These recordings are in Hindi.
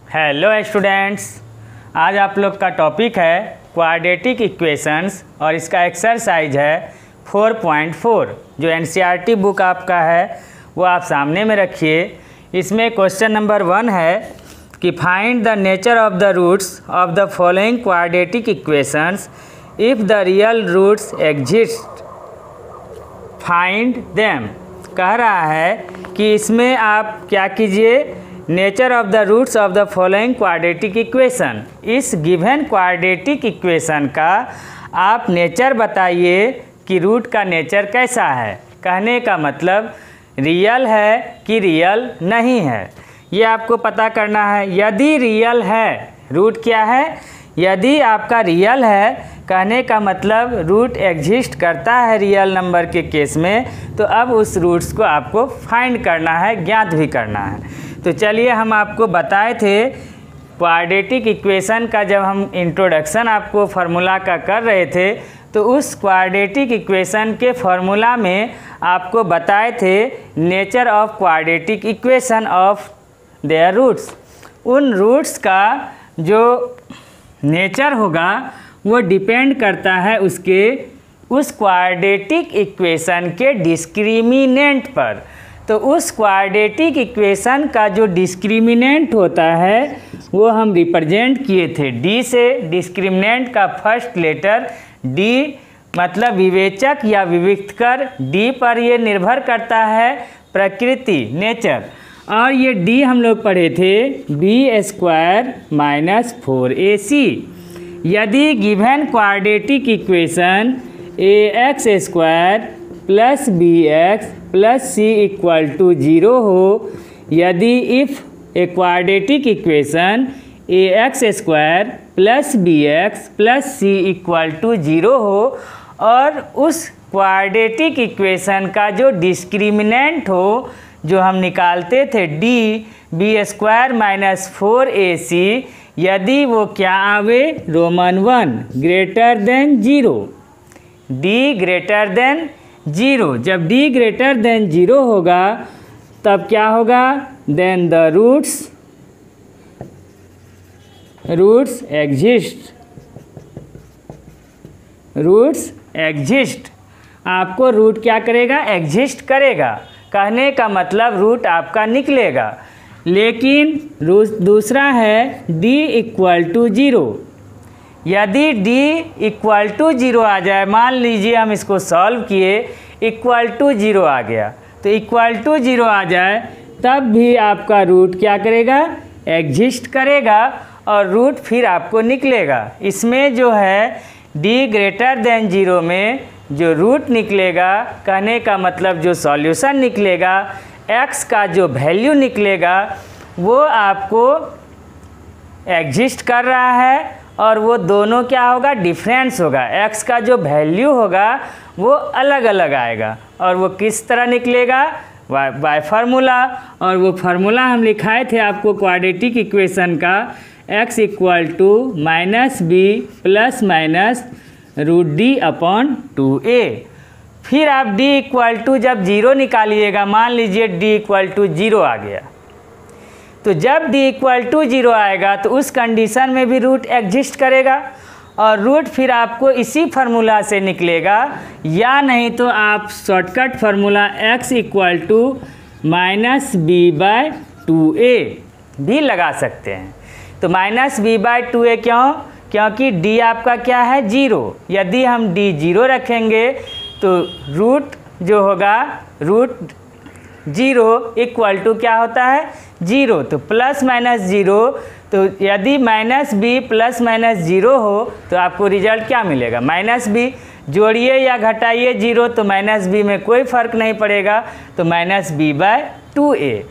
हेलो स्टूडेंट्स, आज आप लोग का टॉपिक है क्वाड्रेटिक इक्वेशंस और इसका एक्सरसाइज है 4.4 जो एनसीईआरटी बुक आपका है वो आप सामने में रखिए। इसमें क्वेश्चन नंबर 1 है कि find the nature of the roots of the following quadratic equations if the real roots exist, find them. कह रहा है कि इसमें आप क्या कीजिए, nature of the roots of the following quadratic equation, इस गिवन क्वाड्रेटिक इक्वेशन का आप नेचर बताइए कि रूट का नेचर कैसा है। कहने का मतलब रियल है कि रियल नहीं है, ये आपको पता करना है। यदि रियल है, रूट क्या है, यदि आपका रियल है, कहने का मतलब रूट एग्जिस्ट करता है रियल नंबर के केस में, तो अब उस रूट्स को आपको फाइंड करना है, ज्ञात भी करना है। तो चलिए, हम आपको बताए थे क्वाड्रेटिक इक्वेशन का, जब हम इंट्रोडक्शन आपको फार्मूला का कर रहे थे तो उस क्वाड्रेटिक इक्वेशन के फार्मूला में आपको बताए थे nature of quadratic equation of their roots. उन रूट्स का जो नेचर होगा वो डिपेंड करता है उस क्वाड्रेटिक इक्वेशन के डिस्क्रिमिनेंट पर। तो उस क्वाड्रेटिक इक्वेशन का जो डिस्क्रिमिनेंट होता है वो हम रिप्रेजेंट किए थे डी से। डिस्क्रिमिनेंट का फर्स्ट लेटर डी मतलब विवेचक या विविक्तकर, डी पर ये निर्भर करता है प्रकृति, नेचर। और ये डी हम लोग पढ़े थे b² - 4ac। यदि given quadratic equation ax² + bx + c = 0 हो, यदि if a quadratic equation ax² + bx + c = 0 हो और उस क्वाड्रेटिक इक्वेशन का जो डिस्क्रिमिनेंट हो, जो हम निकालते थे d b² - 4ac, यदि वो क्या आवे, रोमन 1 > 0, d > 0। जब d > 0 होगा तब क्या होगा, देन द रूट्स एग्जिस्ट। आपको रूट क्या करेगा, एग्जिस्ट करेगा। कहने का मतलब रूट आपका निकलेगा। लेकिन दूसरा है d = 0। यदि d = 0 आ जाए, मान लीजिए हम इसको सॉल्व किए, = 0 आ गया, तो = 0 आ जाए तब भी आपका रूट क्या करेगा, एग्जिस्ट करेगा और रूट फिर आपको निकलेगा। इसमें जो है d > 0 में जो रूट निकलेगा, कहने का मतलब जो सॉल्यूशन निकलेगा, x का जो वैल्यू निकलेगा वो आपको एग्जिस्ट कर रहा है और वो दोनों क्या होगा, डिफरेंस होगा। x का जो वैल्यू होगा वो अलग अलग आएगा और वो किस तरह निकलेगा, बाय फार्मूला। और वो फार्मूला हम लिखाए थे आपको क्वाड्रेटिक इक्वेशन का, x = -b ± √d/2a। फिर आप d = जब 0 निकालिएगा, मान लीजिए d = 0 आ गया, तो जब d = 0 आएगा तो उस कंडीशन में भी रूट एग्जिस्ट करेगा और रूट फिर आपको इसी फार्मूला से निकलेगा, या नहीं तो आप शॉर्टकट फार्मूला x = -b/2a भी लगा सकते हैं। तो -b/2a क्यों, क्योंकि d आपका क्या है, 0। यदि हम d 0 रखेंगे तो रूट जो होगा, √0 = क्या होता है, 0। तो ±0, तो यदि -b ± 0 हो तो आपको रिजल्ट क्या मिलेगा, -b। जोड़िए या घटाइए 0 तो -b में कोई फ़र्क नहीं पड़ेगा, तो -b/2a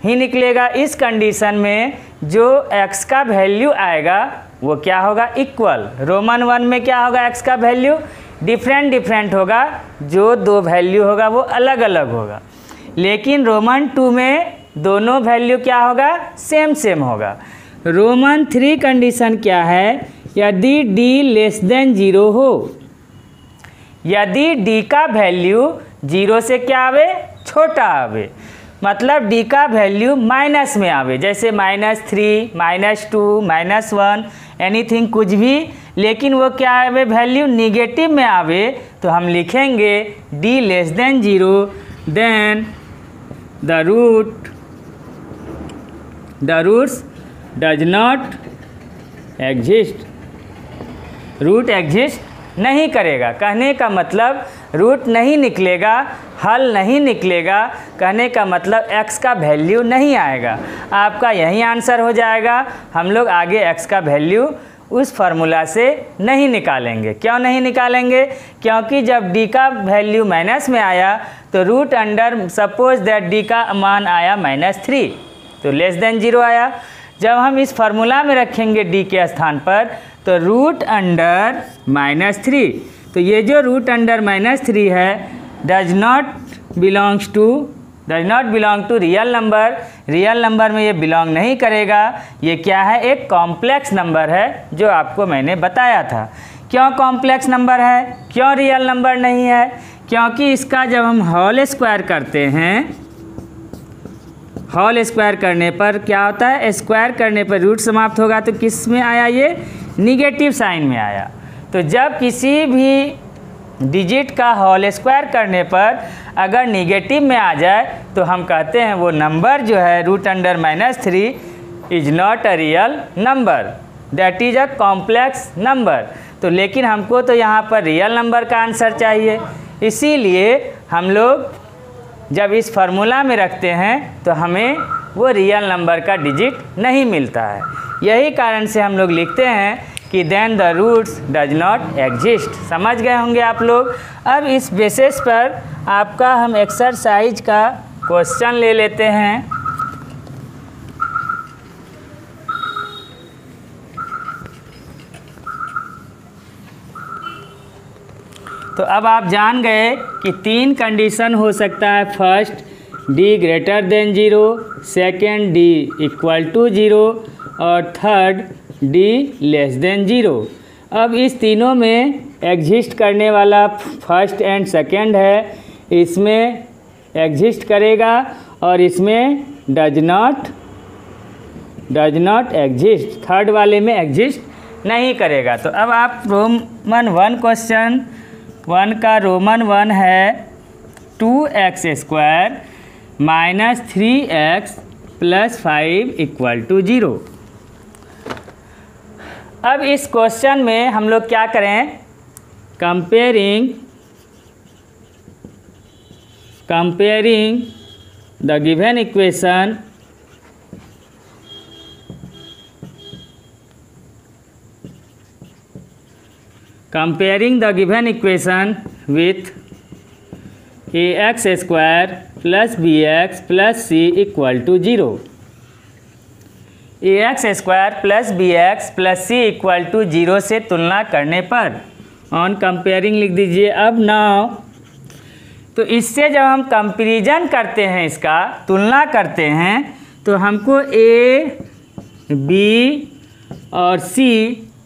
ही निकलेगा। इस कंडीशन में जो x का वैल्यू आएगा वो क्या होगा, इक्वल। रोमन 1 में क्या होगा, x का वैल्यू डिफरेंट होगा, जो दो वैल्यू होगा वो अलग अलग होगा। लेकिन रोमन 2 में दोनों वैल्यू क्या होगा, सेम होगा। रोमन 3 कंडीशन क्या है, यदि d < 0 हो, यदि d का वैल्यू 0 से क्या आवे, छोटा आवे। मतलब डी का वैल्यू माइनस में आवे, जैसे -3, -2, -1 एनीथिंग कुछ भी, लेकिन वो क्या आवे वैल्यू निगेटिव में आवे तो हम लिखेंगे d less than 0, then the roots does not exist, root exist नहीं करेगा। कहने का मतलब रूट नहीं निकलेगा, हल नहीं निकलेगा, कहने का मतलब x का वैल्यू नहीं आएगा। आपका यही आंसर हो जाएगा। हम लोग आगे x का वैल्यू उस फार्मूला से नहीं निकालेंगे। क्यों नहीं निकालेंगे? क्योंकि जब d का वैल्यू माइनस में आया तो root under suppose that d का मान आया -3 तो लेस देन 0 आया। जब हम इस फार्मूला में रखेंगे d के स्थान पर तो रूट अंडर -3, तो ये जो रूट अंडर -3 है does not belong to real number, real number में ये बिलोंग नहीं करेगा। ये क्या है? एक कॉम्प्लेक्स नंबर है, जो आपको मैंने बताया था। क्यों कॉम्प्लेक्स नंबर है, क्यों रियल नंबर नहीं है? क्योंकि इसका जब हम होल स्क्वायर करते हैं, होल स्क्वायर करने पर क्या होता है? स्क्वायर करने पर रूट समाप्त होगा, तो किस में आया? ये निगेटिव साइन में आया। तो जब किसी भी डिजिट का होल स्क्वायर करने पर अगर निगेटिव में आ जाए तो हम कहते हैं वो नंबर जो है root under -3 is not a real number, that is a complex number. तो लेकिन हमको तो यहाँ पर रियल नंबर का आंसर चाहिए, इसीलिए हम लोग जब इस फार्मूला में रखते हैं तो हमें वो रियल नंबर का डिजिट नहीं मिलता है। यही कारण से हम लोग लिखते हैं कि then the roots does not exist. समझ गए होंगे आप लोग। अब इस बेसिस पर आपका हम एक्सरसाइज का क्वेश्चन ले लेते हैं। तो अब आप जान गए कि 3 कंडीशन हो सकता है। First d greater than 0, second d equal to 0 और थर्ड d लेस देन 0। अब इस तीनों में एग्जिस्ट करने वाला फर्स्ट एंड सेकेंड है, इसमें एग्जिस्ट करेगा और इसमें डज नॉट एग्जिस्ट, थर्ड वाले में एग्जिस्ट नहीं करेगा। तो अब आप रोमन 1 क्वेश्चन 1 का रोमन 1 है 2x² - 3x + 5 = 0। अब इस क्वेश्चन में हम लोग क्या करें? Comparing the given equation with ax² + bx + c = 0। ax² + bx + c = 0 से तुलना करने पर ऑन कंपेयरिंग लिख दीजिए। अब नाउ तो इससे जब हम कंपैरिजन करते हैं, इसका तुलना करते हैं, तो हमको a, b और c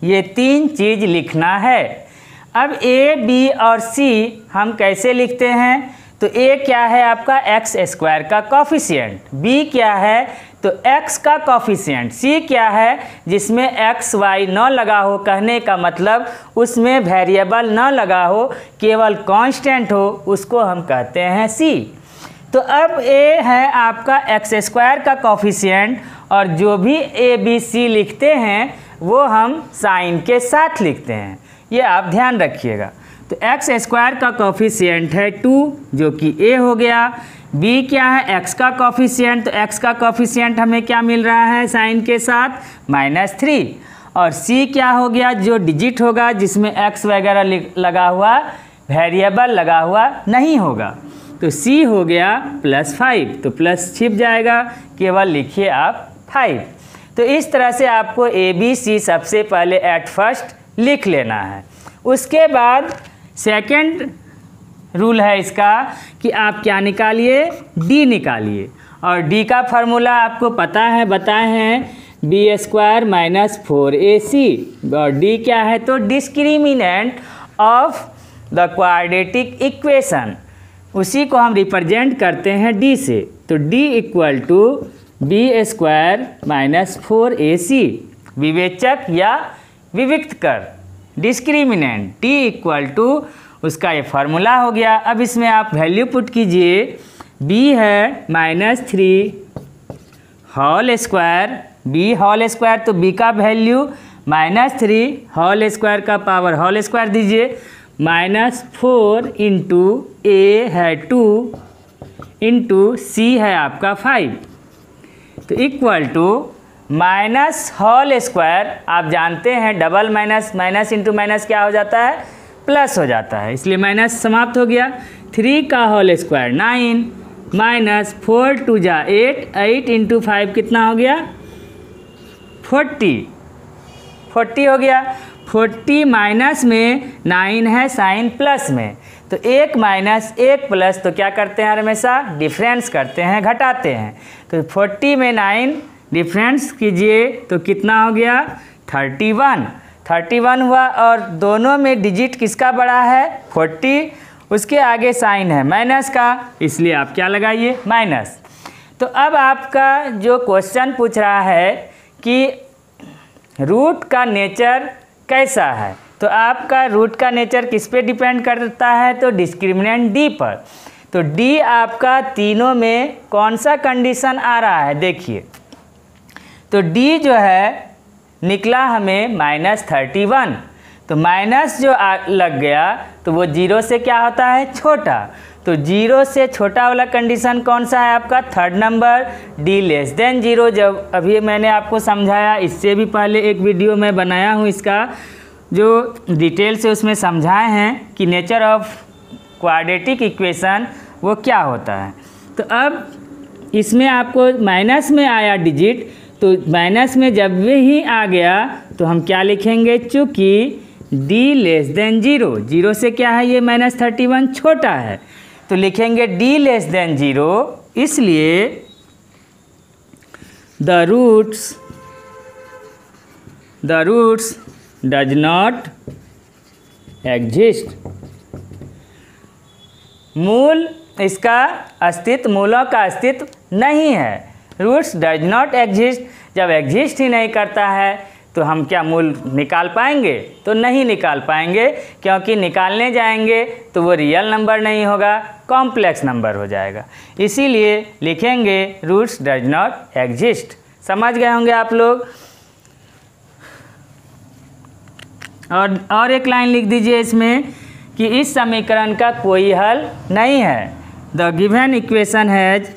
ये 3 चीज़ लिखना है। अब a, b और c हम कैसे लिखते हैं? तो a क्या है? आपका x² का कॉफिशिएंट, b क्या है? तो x का कॉफिशिएंट, c क्या है? जिसमें x, y न लगा हो, कहने का मतलब उसमें वेरिएबल न लगा हो, केवल कांस्टेंट हो, उसको हम कहते हैं c। तो अब a है आपका x² का कॉफिशिएंट और जो भी a, b, c लिखते हैं वो हम साइन के साथ लिखते हैं, ये आप ध्यान रखिएगा। तो x² का कॉफिशिएंट है 2 जो कि a हो गया। b क्या है? x का कॉफिशिएंट, तो x का कॉफिशिएंट हमें क्या मिल रहा है साइन के साथ? -3। और c क्या हो गया? जो डिजिट होगा जिसमें x वगैरह लगा हुआ, वेरिएबल लगा हुआ नहीं होगा, तो c हो गया +5, तो प्लस छिप जाएगा, केवल लिखिए आप 5। तो इस तरह से आपको a, b, c सबसे पहले एट फर्स्ट लिख लेना है। उसके बाद सेकंड रूल है इसका कि आप क्या निकालिए? d निकालिए। और d का फार्मूला आपको पता है, बताए हैं, b² - 4ac। और d क्या है? तो discriminant of the quadratic equation, उसी को हम रिप्रेजेंट करते हैं डी से। तो D equal to B square minus 4ac, विवेचक या विविक्त कर, डिस्क्रिमिनेंट। डी इक्वल टू उसका ये फार्मूला हो गया। अब इसमें आप वैल्यू पुट कीजिए, b है -3 whole square, b whole square, तो b का वैल्यू -3 होल स्क्वायर का पावर होल स्क्वायर दीजिए, -4 इंटू a है 2 इंटू c है आपका 5, तो equal to minus whole square. आप जानते हैं double minus, minus into minus क्या हो जाता है, प्लस हो जाता है, इसलिए माइनस समाप्त हो गया। 3 का होल स्क्वायर 9 माइनस 4 2 जा 8, 8 इंटू 5 कितना हो गया, 40 हो गया। 40 माइनस में 9 है साइन प्लस में, तो 1 माइनस 1 प्लस, तो क्या करते हैं हमेशा डिफरेंस करते हैं, घटाते हैं। तो 40 में 9 डिफरेंस कीजिए तो कितना हो गया, 31 हुआ। और दोनों में डिजिट किसका बड़ा है, 40, उसके आगे साइन है माइनस का, इसलिए आप क्या लगाइए, माइनस। तो अब आपका जो क्वेश्चन पूछ रहा है कि रूट का नेचर कैसा है, तो आपका रूट का नेचर किस पे डिपेंड करता है, तो डिस्क्रिमिनेंट डी पर। तो डी आपका तीनों में कौन सा कंडीशन आ रहा है, देखिए। तो डी जो है निकला हमें -31, तो माइनस जो लग गया तो वो 0 से क्या होता है, छोटा। तो 0 से छोटा वाला कंडीशन कौन सा है आपका, third number, D less than 0। जब अभी मैंने आपको समझाया, इससे भी पहले एक वीडियो मैं बनाया हूँ, इसका जो डिटेल से उसमें समझाए हैं कि नेचर ऑफ क्वाड्रेटिक इक्वेशन वो क्या होता है। तो अब इसमें आपको माइनस में आया डिजिट, तो माइनस में जब ही आ गया तो हम क्या लिखेंगे, चूँकि d लेस देन 0 से क्या है ये -31 छोटा है, तो लिखेंगे d लेस देन 0, इसलिए the roots does not exist. मूल इसका अस्तित्व, मूलों का अस्तित्व नहीं है। रूट्स डज नॉट एग्जिस्ट, जब एग्जिस्ट ही नहीं करता है तो हम क्या मूल निकाल पाएंगे, तो नहीं निकाल पाएंगे, क्योंकि निकालने जाएंगे तो वो रियल नंबर नहीं होगा, कॉम्प्लेक्स नंबर हो जाएगा। इसीलिए लिखेंगे रूट्स डज नॉट एग्जिस्ट। समझ गए होंगे आप लोग। और एक लाइन लिख दीजिए इसमें कि इस समीकरण का कोई हल नहीं है। The given equation has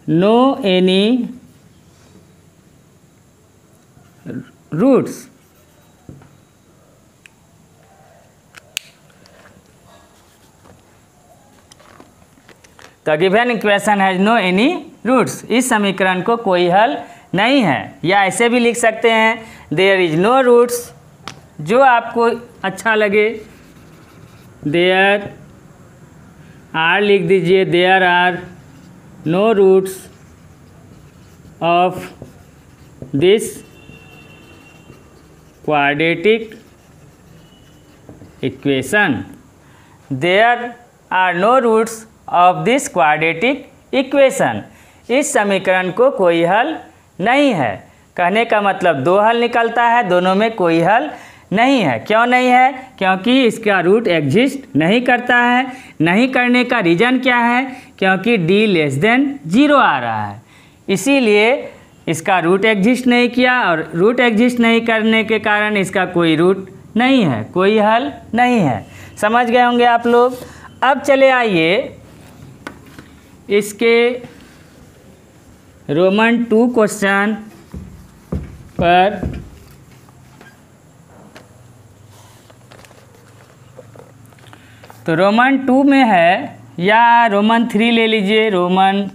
no any roots। The given equation has no any roots, इस समीकरण को कोई हल नहीं है। या ऐसे भी लिख सकते हैं देयर इज नो रूट्स, जो आपको अच्छा लगे। देयर आर लिख दीजिए, there are no roots of this quadratic equation. There are no roots of this quadratic equation, इस समीकरण को कोई हल नहीं है। कहने का मतलब दो हल निकलता है, दोनों में कोई हल नहीं है। क्यों नहीं है, क्योंकि इसका रूट एग्जिस्ट नहीं करता है। नहीं करने का रीज़न क्या है, क्योंकि d लेस देन 0 आ रहा है, इसीलिए इसका रूट एग्जिस्ट नहीं किया, और रूट एग्जिस्ट नहीं करने के कारण इसका कोई रूट नहीं है, कोई हल नहीं है। समझ गए होंगे आप लोग। अब चले आइए इसके रोमन 2 क्वेश्चन पर। तो रोमन 2 में है, या रोमन 3 ले लीजिए, रोमन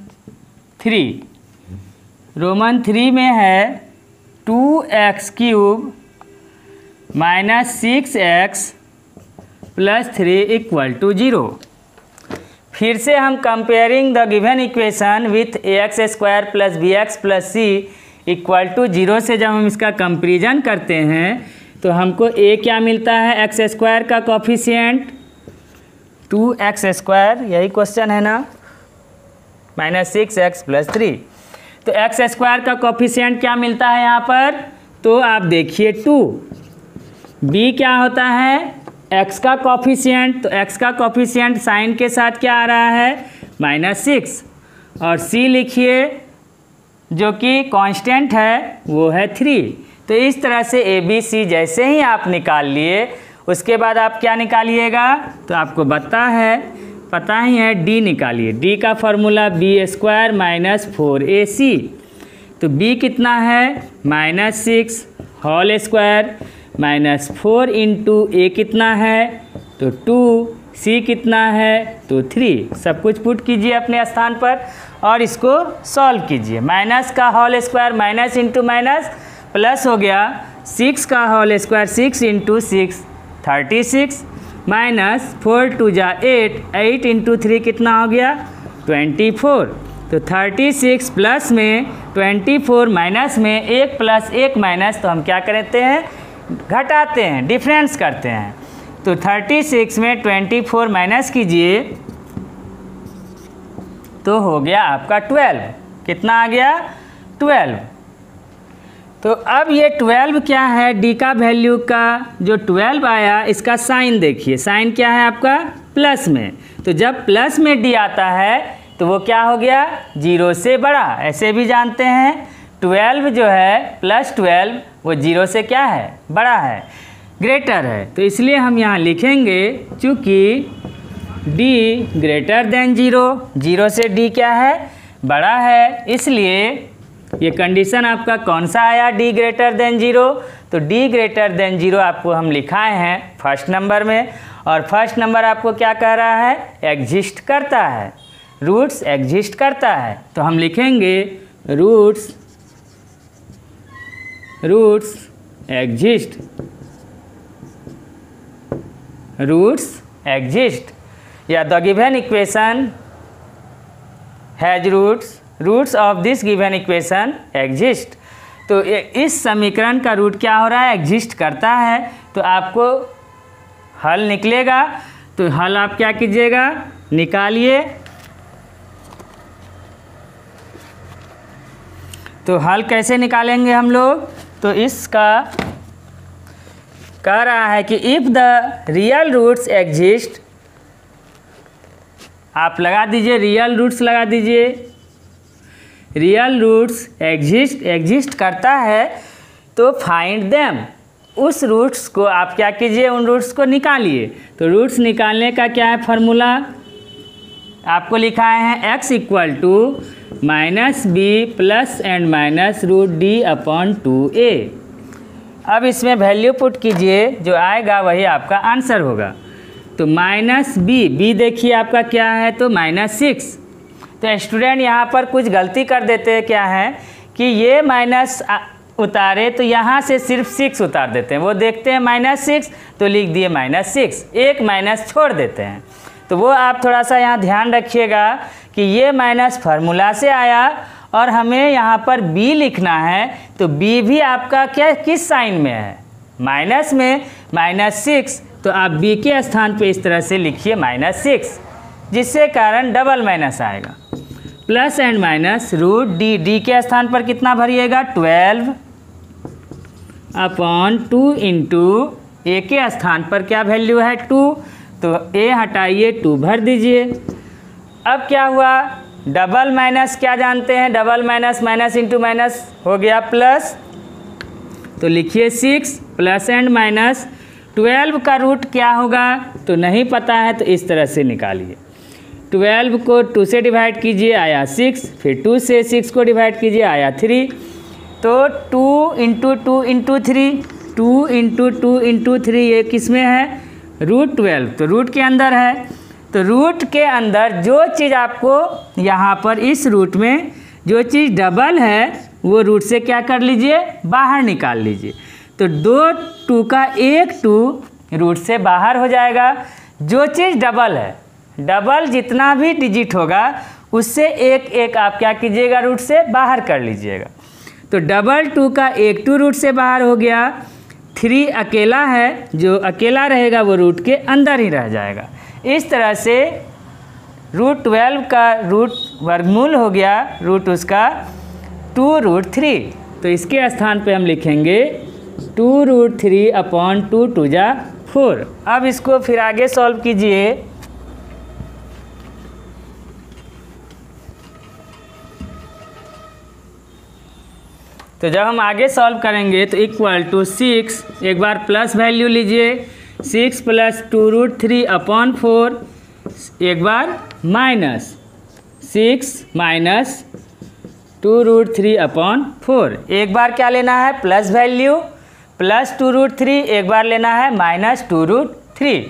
3 में है 2x³ - 6x plus 3 equal to 0। फिर से हम comparing the given equation with ax square plus bx plus c equal to 0 से जब हम इसका कंपेरिजन करते हैं तो हमको a क्या मिलता है, एक्स स्क्वायर का कोफिशिएंट 2x स्क्वायर, यही क्वेश्चन है ना, माइनस 6x प्लस 3। तो एक्स स्क्वायर का कोफिशिएंट क्या मिलता है यहाँ पर, तो आप देखिए 2। b क्या होता है, x का कोफिशिएंट, तो x का कोफिशिएंट साइन के साथ क्या आ रहा है, -6। और c लिखिए जो कि कांस्टेंट है वो है 3। तो इस तरह से a b c जैसे ही आप निकाल लिए उसके बाद आप क्या निकालिएगा, तो आपको पता ही है d निकालिए। d का फॉर्मूला b² माइनस 4ac। तो b कितना है, -6 whole square minus 4 into a कितना है, तो 2, c कितना है, तो 3। सब कुछ पुट कीजिए अपने स्थान पर और इसको सॉल्व कीजिए। माइनस का whole square minus into minus plus हो गया 6 का होल स्क्वायर 6 इंटू 6 36 माइनस 4 2 जा 8 इंटू 3 कितना हो गया 24। तो 36 प्लस में 24 माइनस में 1 प्लस 1 माइनस, तो हम क्या करते हैं, घटाते हैं, डिफरेंस करते हैं। तो 36 में 24 माइनस कीजिए तो हो गया आपका 12। कितना आ गया, 12। तो अब ये 12 क्या है, डी का वैल्यू का जो 12 आया इसका साइन देखिए, साइन क्या है आपका प्लस में। तो जब प्लस में डी आता है तो वो क्या हो गया, 0 से बड़ा। ऐसे भी जानते हैं 12 जो है प्लस 12 वो 0 से क्या है, बड़ा है, ग्रेटर है। तो इसलिए हम यहाँ लिखेंगे चूँकि d ग्रेटर देन 0, 0 से d क्या है, बड़ा है, इसलिए ये कंडीशन आपका कौन सा आया, d ग्रेटर देन 0। तो d ग्रेटर देन 0 आपको हम लिखाए हैं फर्स्ट नंबर में, और फर्स्ट नंबर आपको क्या कह रहा है, एग्जिस्ट करता है, रूट्स एग्जिस्ट करता है। तो हम लिखेंगे रूट्स एग्जिस्ट या the given equation has roots of this given equation exist. तो इस समीकरण का रूट क्या हो रहा है, एग्जिस्ट करता है। तो आपको हल निकलेगा, तो हल आप क्या कीजिएगा, निकालिए। तो हल कैसे निकालेंगे हम लोग, तो इसका कह रहा है कि if the real roots exist, आप लगा दीजिए, रियल रूट्स लगा दीजिए, रियल रूट्स एग्जिस्ट करता है तो फाइंड देम, उस रूट्स को आप क्या कीजिए, उन रूट्स को निकालिए। तो रूट्स निकालने का क्या है फॉर्मूला, आपको लिखाए हैं x equal to -b plus and minus √d/2a। अब इसमें वैल्यू पुट कीजिए, जो आएगा वही आपका आंसर होगा। तो -b देखिए आपका क्या है, तो -6। तो स्टूडेंट यहाँ पर कुछ गलती कर देते हैं, क्या है कि ये माइनस उतारे तो यहाँ से सिर्फ 6 उतार देते हैं। वो देखते हैं -6 तो लिख दिए -6, एक माइनस छोड़ देते हैं। तो वो आप थोड़ा सा यहाँ ध्यान रखिएगा कि ये माइनस फार्मूला से आया और हमें यहाँ पर b लिखना है। तो b भी आपका क्या, किस साइन में है, माइनस में, -6। तो आप b के स्थान पे इस तरह से लिखिए -6, जिससे कारण डबल माइनस आएगा, प्लस एंड माइनस √d के स्थान पर कितना भरिएगा, 12/2 इंटू a के स्थान पर क्या वैल्यू है 2, तो a हटाइए 2 भर दीजिए। अब क्या हुआ, डबल माइनस क्या जानते हैं, double minus minus into minus हो गया प्लस, तो लिखिए 6 प्लस एंड माइनस 12 का रूट क्या होगा, तो नहीं पता है, तो इस तरह से निकालिए। 12 को 2 से डिवाइड कीजिए, आया 6, फिर 2 से 6 को डिवाइड कीजिए, आया 3। तो 2 इंटू 2 इंटू 3, 2 इंटू 2 इंटू 3 ये किस में है, √12, तो रूट के अंदर है। तो रूट के अंदर जो चीज़ आपको यहाँ पर इस रूट में जो चीज़ डबल है वो रूट से क्या कर लीजिए, बाहर निकाल लीजिए। तो 2 2 का 1 2 रूट से बाहर हो जाएगा। जो चीज़ डबल है, डबल जितना भी डिजिट होगा उससे एक एक आप क्या कीजिएगा, रूट से बाहर कर लीजिएगा। तो डबल 2 का एक 2 रूट से बाहर हो गया। 3 अकेला है, जो अकेला रहेगा वो रूट के अंदर ही रह जाएगा। इस तरह से रूट 12 का रूट वर्गमूल हो गया, रूट उसका 2 रूट 3। तो इसके स्थान पे हम लिखेंगे 2 रूट 3 अपॉन 2 2 जा 4। अब इसको फिर आगे सॉल्व कीजिए। तो जब हम आगे सॉल्व करेंगे तो इक्वल टू 6, एक बार प्लस वैल्यू लीजिए, 6 प्लस 2 रूट 3 अपॉन 4, एक बार माइनस 6 माइनस 2 रूट 3 अपॉन 4। एक बार क्या लेना है, प्लस वैल्यू, प्लस 2 रूट 3, एक बार लेना है माइनस 2 रूट 3।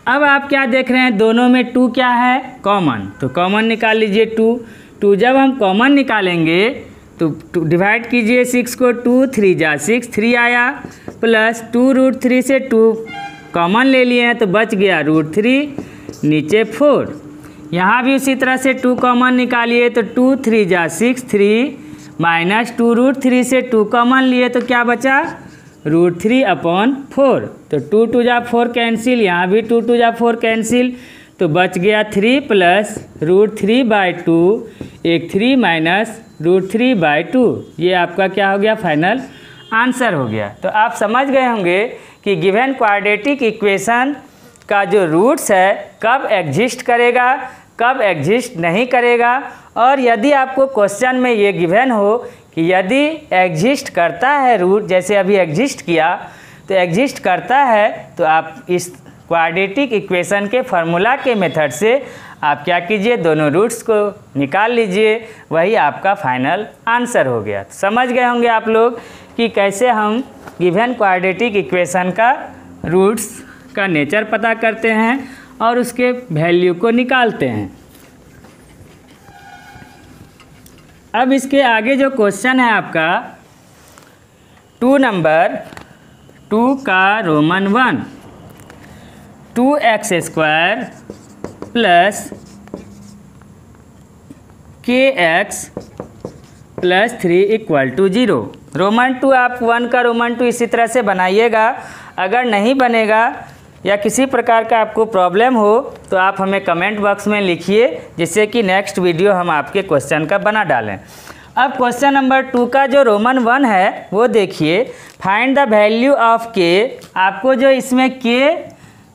अब आप क्या देख रहे हैं, दोनों में 2 क्या है, कॉमन। तो कॉमन निकाल लीजिए 2। जब हम कॉमन निकालेंगे तो डिवाइड कीजिए 6 को, 2 3 जा 6, 3 आया, प्लस 2 रूट 3 से 2 कॉमन ले लिए हैं तो बच गया रूट 3, नीचे 4। यहाँ भी उसी तरह से 2 कॉमन निकालिए तो 2 3 जा 6, 3 माइनस 2 रूट 3 से 2 कॉमन लिए तो क्या बचा, रूट 3 अपॉन 4। तो 2 2 जा 4 कैंसिल, यहाँ भी 2 2 जा 4 कैंसिल, तो बच गया 3 प्लस रूट 3 बाई 2, एक 3 माइनस रूट 3 बाई 2। ये आपका क्या हो गया, फाइनल आंसर हो गया। तो आप समझ गए होंगे कि गिवन क्वाड्रेटिक इक्वेशन का जो रूट्स है कब एग्जिस्ट करेगा, कब एग्जिस्ट नहीं करेगा। और यदि आपको क्वेश्चन में ये गिवन हो कि यदि एग्जिस्ट करता है रूट, जैसे अभी एग्जिस्ट किया, तो एग्जिस्ट करता है तो आप इस क्वाड्रेटिक इक्वेशन के फार्मूला के मेथड से आप क्या कीजिए, दोनों रूट्स को निकाल लीजिए, वही आपका फाइनल आंसर हो गया। समझ गए होंगे आप लोग कि कैसे हम गिवन क्वाड्रेटिक इक्वेशन का रूट्स का नेचर पता करते हैं और उसके वैल्यू को निकालते हैं। अब इसके आगे जो क्वेश्चन है आपका 2 नंबर 2 का Roman 1, 2x² plus kx plus 3 equal to 0। Roman 2 आप 1 का रोमन 2 इसी तरह से बनाइएगा। अगर नहीं बनेगा या किसी प्रकार का आपको प्रॉब्लम हो तो आप हमें कमेंट बॉक्स में लिखिए, जिससे कि नेक्स्ट वीडियो हम आपके क्वेश्चन का बना डालें। अब क्वेश्चन नंबर 2 का जो रोमन 1 है वो देखिए, find the value of k। आपको जो इसमें k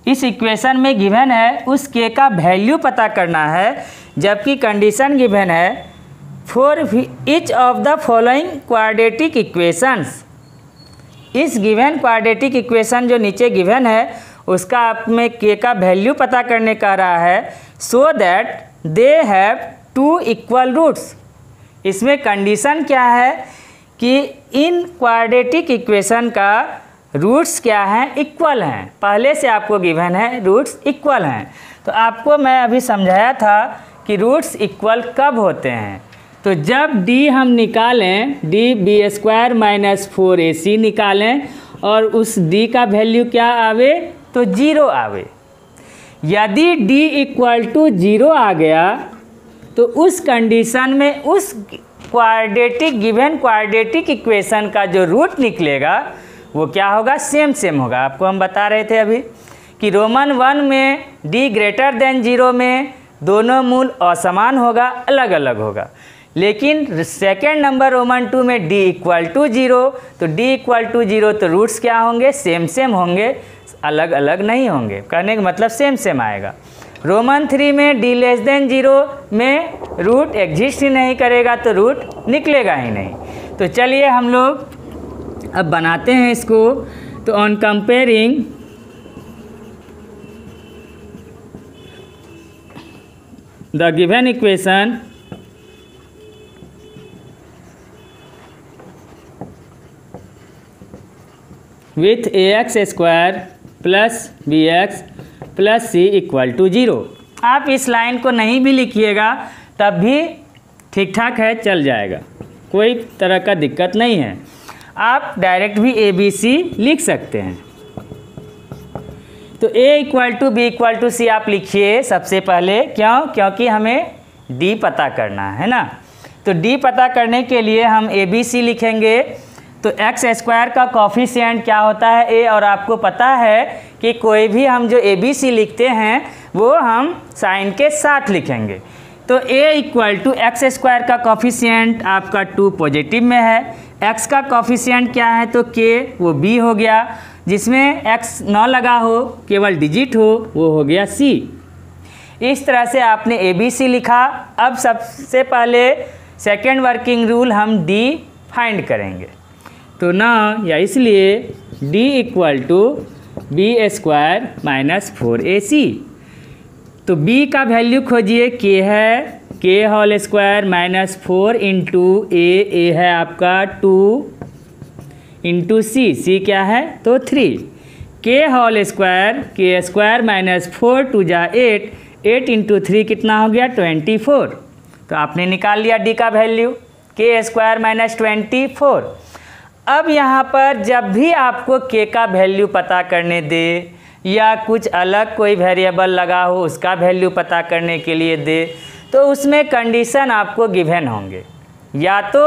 इस इक्वेशन में गिवन है उस k का वैल्यू पता करना है, जबकि कंडीशन गिवन है for each of the following quadratic equations. इस गिवन क्वाड्रेटिक इक्वेशन जो नीचे गिवन है उसका आप में k का वैल्यू पता करने का रहा है, so that they have 2 equal roots. इसमें कंडीशन क्या है कि इन क्वाड्रेटिक इक्वेशन का रूट्स क्या हैं, इक्वल हैं। पहले से आपको गिवन है रूट्स इक्वल हैं। तो आपको मैं अभी समझाया था कि रूट्स इक्वल कब होते हैं, तो जब d हम निकालें, d b² माइनस 4ac निकालें और उस d का वैल्यू क्या आवे, तो 0 आवे। यदि d इक्वल टू 0 आ गया तो उस कंडीशन में उस क्वाड्रेटिक गिवन क्वाड्रेटिक इक्वेशन का जो रूट निकलेगा वो क्या होगा, सेम होगा। आपको हम बता रहे थे अभी कि रोमन 1 में d ग्रेटर देन 0 में दोनों मूल असमान होगा, अलग अलग होगा। लेकिन सेकेंड नंबर रोमन 2 में d इक्वल टू 0, तो d इक्वल टू 0 तो रूट्स क्या होंगे, सेम होंगे, अलग अलग नहीं होंगे। कहने का मतलब सेम आएगा। रोमन 3 में d लेस देन 0 में रूट एग्जिस्ट ही नहीं करेगा तो रूट निकलेगा ही नहीं। तो चलिए हम लोग अब बनाते हैं इसको। तो on comparing the given equation with ax² plus bx plus c equal to 0। आप इस लाइन को नहीं भी लिखिएगा तब भी ठीक ठाक है, चल जाएगा, कोई तरह का दिक्कत नहीं है। आप डायरेक्ट भी ABC लिख सकते हैं। तो A equal to B equal to C आप लिखिए सबसे पहले। क्यों? क्योंकि हमें D पता करना है ना। तो D पता करने के लिए हम ABC लिखेंगे। तो एक्स स्क्वायर का कॉफिशिएंट क्या होता है? A, और आपको पता है कि कोई भी हम जो ABC लिखते हैं वो हम साइन के साथ लिखेंगे। तो A equal to x square का कॉफिशिएंट आपका 2 पॉजिटिव में है। x का कॉफिशिएंट क्या है? तो k, वो b हो गया। जिसमें x ना लगा हो, केवल डिजिट हो, वो हो गया c। इस तरह से आपने ABC लिखा। अब सबसे पहले सेकेंड वर्किंग रूल हम d फाइंड करेंगे। तो ना या इसलिए d equal to B square minus 4ac। तो b का वैल्यू खोजिए, k है, k whole square minus 4 into A है आपका 2 इंटू c क्या है? तो 3। k whole square, k square minus 4 2 जा 8 इंटू 3 कितना हो गया? 24। तो आपने निकाल लिया d का वैल्यू, k स्क्वायर माइनस 24। अब यहाँ पर जब भी आपको k का वैल्यू पता करने दे या कुछ अलग कोई वेरिएबल लगा हो उसका वैल्यू पता करने के लिए दे, तो उसमें कंडीशन आपको गिवन होंगे। या तो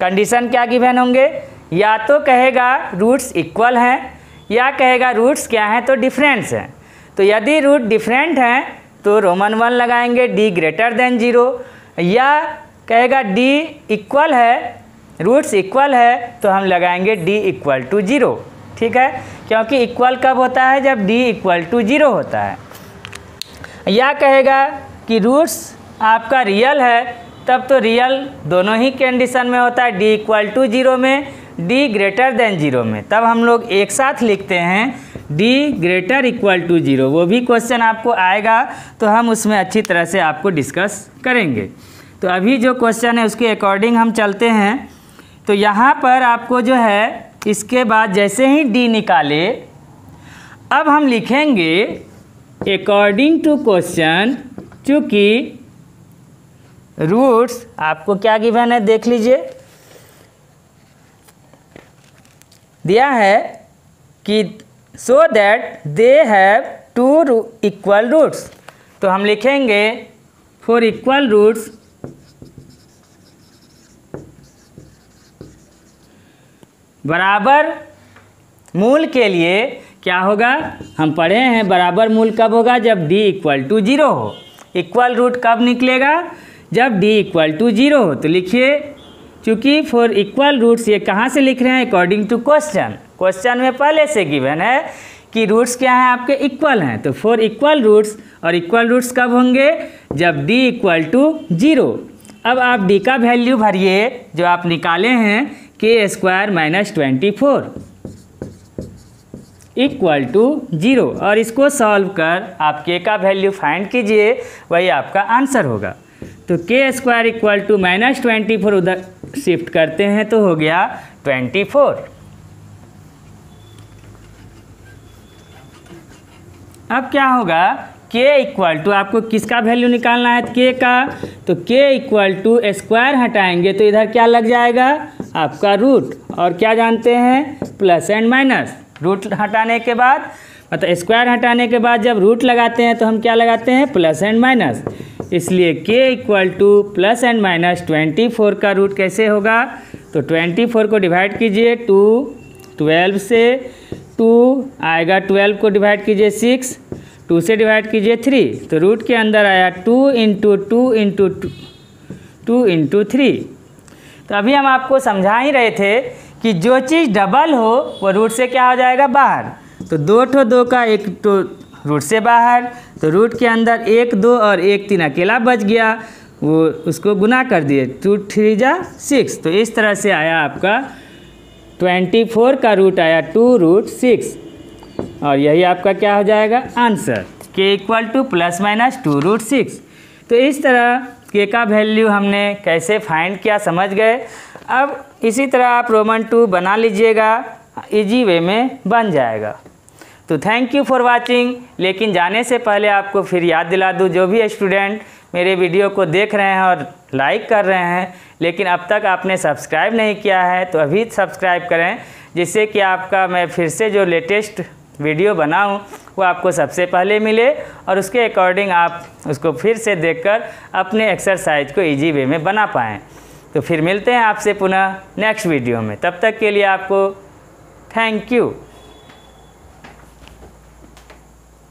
कंडीशन क्या गिवन होंगे? या तो कहेगा रूट्स इक्वल हैं, या कहेगा रूट्स क्या हैं? तो डिफरेंस हैं। तो यदि रूट डिफरेंट हैं तो रोमन 1 लगाएंगे, d ग्रेटर देन 0। या कहेगा d इक्वल है, रूट्स इक्वल है, तो हम लगाएंगे d इक्वल टू 0। ठीक है, क्योंकि इक्वल कब होता है? जब d इक्वल टू 0 होता है। या कहेगा कि रूट्स आपका रियल है, तब तो रियल दोनों ही कंडीशन में होता है, d इक्वल टू 0 में, d ग्रेटर देन 0 में। तब हम लोग एक साथ लिखते हैं d ग्रेटर इक्वल टू 0। वो भी क्वेश्चन आपको आएगा तो हम उसमें अच्छी तरह से आपको डिस्कस करेंगे। तो अभी जो क्वेश्चन है उसके अकॉर्डिंग हम चलते हैं। तो यहाँ पर आपको जो है इसके बाद जैसे ही d निकाले, अब हम लिखेंगे अकॉर्डिंग टू क्वेश्चन, चूँकि रूट्स आपको क्या गिवन है देख लीजिए, दिया है कि so that they have 2 equal roots. तो हम लिखेंगे फॉर इक्वल रूट्स बराबर मूल के लिए क्या होगा? हम पढ़े हैं बराबर मूल कब होगा? जब d इक्वल टू 0 हो। इक्वल रूट कब निकलेगा? जब d इक्वल टू 0 हो। तो लिखिए, चूँकि फॉर इक्वल रूट्स ये कहाँ से लिख रहे हैं? According to question. क्वेश्चन में पहले से गिवन है कि रूट्स क्या हैं आपके? इक्वल हैं। तो फॉर इक्वल रूट्स, और इक्वल रूट्स कब होंगे? जब d इक्वल टू 0। अब आप d का वैल्यू भरिए जो आप निकाले हैं, k square minus 24 equal to 0, और इसको सॉल्व कर आप k का वैल्यू फाइंड कीजिए, वही आपका आंसर होगा। तो k स्क्वायर इक्वल टू माइनस 24 उधर शिफ्ट करते हैं तो हो गया 24। अब क्या होगा? k इक्वल टू, आपको किसका वैल्यू निकालना है? k का। तो k इक्वल टू स्क्वायर हटाएंगे तो इधर क्या लग जाएगा? आपका रूट। और क्या जानते हैं? Plus and minus. रूट हटाने के बाद, मतलब स्क्वायर हटाने के बाद जब रूट लगाते हैं तो हम क्या लगाते हैं? Plus and minus. इसलिए k equal to plus and minus 24 का रूट कैसे होगा? तो 24 को डिवाइड कीजिए 12 से, 2 आएगा, 12 को डिवाइड कीजिए 6, 2 से डिवाइड कीजिए 3, तो रूट के अंदर आया 2 इंटू 2 इंटू 2 इंटू 3। तो अभी हम आपको समझा ही रहे थे कि जो चीज़ डबल हो वो रूट से क्या हो जाएगा? बाहर। तो 2 का 1 तो रूट से बाहर, तो रूट के अंदर 1 2 और 1 3 अकेला बच गया, वो उसको गुना कर दिए, 2 3 जा 6। तो इस तरह से आया आपका 24 का रूट आया 2 रूट 6, और यही आपका क्या हो जाएगा? Answer. k equal to plus minus 2 root 6। तो इस तरह k का वैल्यू हमने कैसे फाइंड किया समझ गए। अब इसी तरह आप रोमन 2 बना लीजिएगा, इजी वे में बन जाएगा। तो थैंक यू फॉर वाचिंग। लेकिन जाने से पहले आपको फिर याद दिला दूँ, जो भी स्टूडेंट मेरे वीडियो को देख रहे हैं और लाइक कर रहे हैं लेकिन अब तक आपने सब्सक्राइब नहीं किया है, तो अभी सब्सक्राइब करें, जिससे कि आपका मैं फिर से जो लेटेस्ट वीडियो बनाऊं वो आपको सबसे पहले मिले और उसके अकॉर्डिंग आप उसको फिर से देखकर अपने एक्सरसाइज को ईजी वे में बना पाएँ। तो फिर मिलते हैं आपसे पुनः नेक्स्ट वीडियो में, तब तक के लिए आपको थैंक यू।